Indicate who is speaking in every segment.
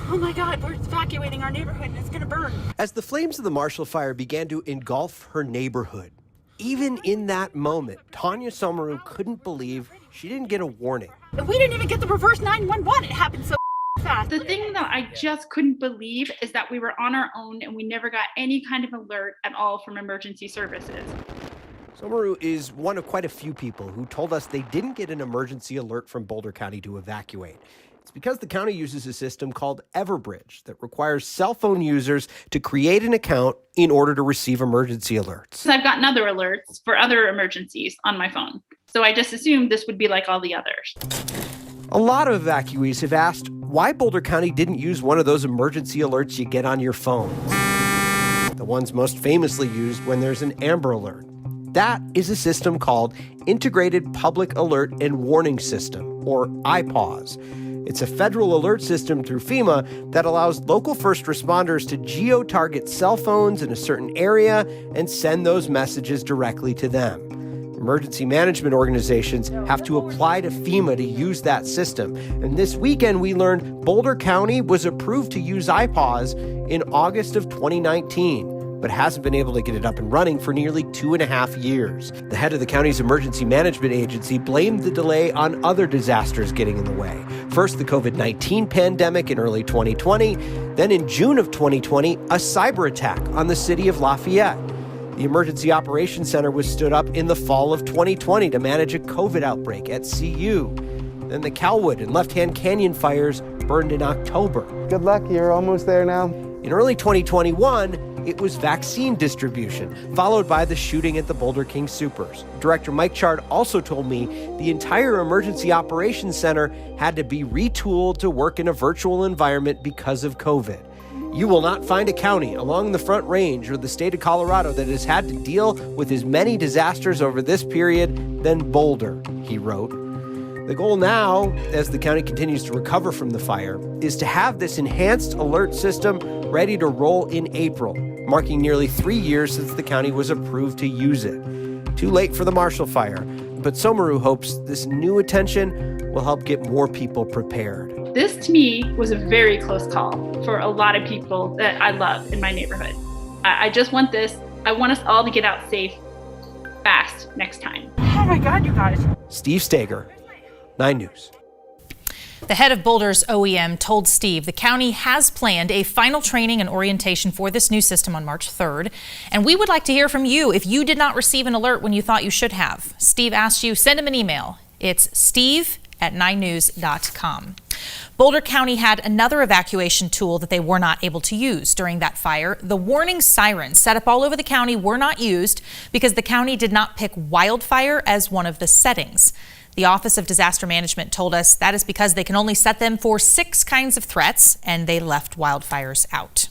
Speaker 1: Oh my God, we're evacuating our neighborhood and it's gonna burn.
Speaker 2: As the flames of the Marshall Fire began to engulf her neighborhood, even in that moment, Tanya Somaru couldn't believe she didn't get a warning.
Speaker 1: We didn't even get the reverse 911. It happened so fast.
Speaker 3: The thing that I just couldn't believe is that we were on our own and we never got any kind of alert at all from emergency services.
Speaker 2: Somaru is one of quite a few people who told us they didn't get an emergency alert from Boulder County to evacuate. It's because the county uses a system called Everbridge that requires cell phone users to create an account in order to receive emergency alerts.
Speaker 3: So I've gotten other alerts for other emergencies on my phone. So I just assumed this would be like all the others.
Speaker 2: A lot of evacuees have asked why Boulder County didn't use one of those emergency alerts you get on your phone. The ones most famously used when there's an Amber Alert. That is a system called Integrated Public Alert and Warning System, or IPAWS. It's a federal alert system through FEMA that allows local first responders to geo-target cell phones in a certain area and send those messages directly to them. Emergency management organizations have to apply to FEMA to use that system. And this weekend, we learned Boulder County was approved to use IPAWS in August of 2019, but hasn't been able to get it up and running for nearly 2.5 years. The head of the county's emergency management agency blamed the delay on other disasters getting in the way. First, the COVID-19 pandemic in early 2020, then in June of 2020, a cyber attack on the city of Lafayette. The Emergency Operations Center was stood up in the fall of 2020 to manage a COVID outbreak at CU. Then the Calwood and Left Hand Canyon fires burned in October.
Speaker 4: Good luck, you're almost there now.
Speaker 2: In early 2021, it was vaccine distribution, followed by the shooting at the Boulder King Supers. Director Mike Chard also told me the entire Emergency Operations Center had to be retooled to work in a virtual environment because of COVID. You will not find a county along the Front Range or the state of Colorado that has had to deal with as many disasters over this period than Boulder, he wrote. The goal now, as the county continues to recover from the fire, is to have this enhanced alert system ready to roll in April, marking nearly 3 years since the county was approved to use it. Too late for the Marshall Fire, but Somaru hopes this new attention will help get more people prepared.
Speaker 3: This, to me, was a very close call for a lot of people that I love in my neighborhood. I just want this. I want us all to get out safe, fast next time.
Speaker 1: Oh my God, you guys.
Speaker 2: Steve Stager, 9 News.
Speaker 5: The head of Boulder's OEM told Steve the county has planned a final training and orientation for this new system on March 3rd. And we would like to hear from you if you did not receive an alert when you thought you should have. Steve asked you, send him an email. It's steve@9news.com. Boulder County had another evacuation tool that they were not able to use during that fire. The warning sirens set up all over the county were not used because the county did not pick wildfire as one of the settings. The Office of Disaster Management told us that is because they can only set them for 6 kinds of threats, and they left wildfires out.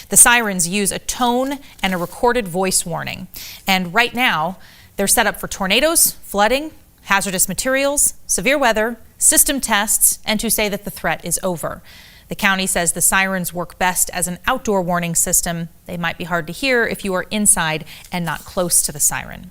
Speaker 5: The sirens use a tone and a recorded voice warning. And right now, they're set up for tornadoes, flooding, hazardous materials, severe weather, system tests, and to say that the threat is over. The county says the sirens work best as an outdoor warning system. They might be hard to hear if you are inside and not close to the siren.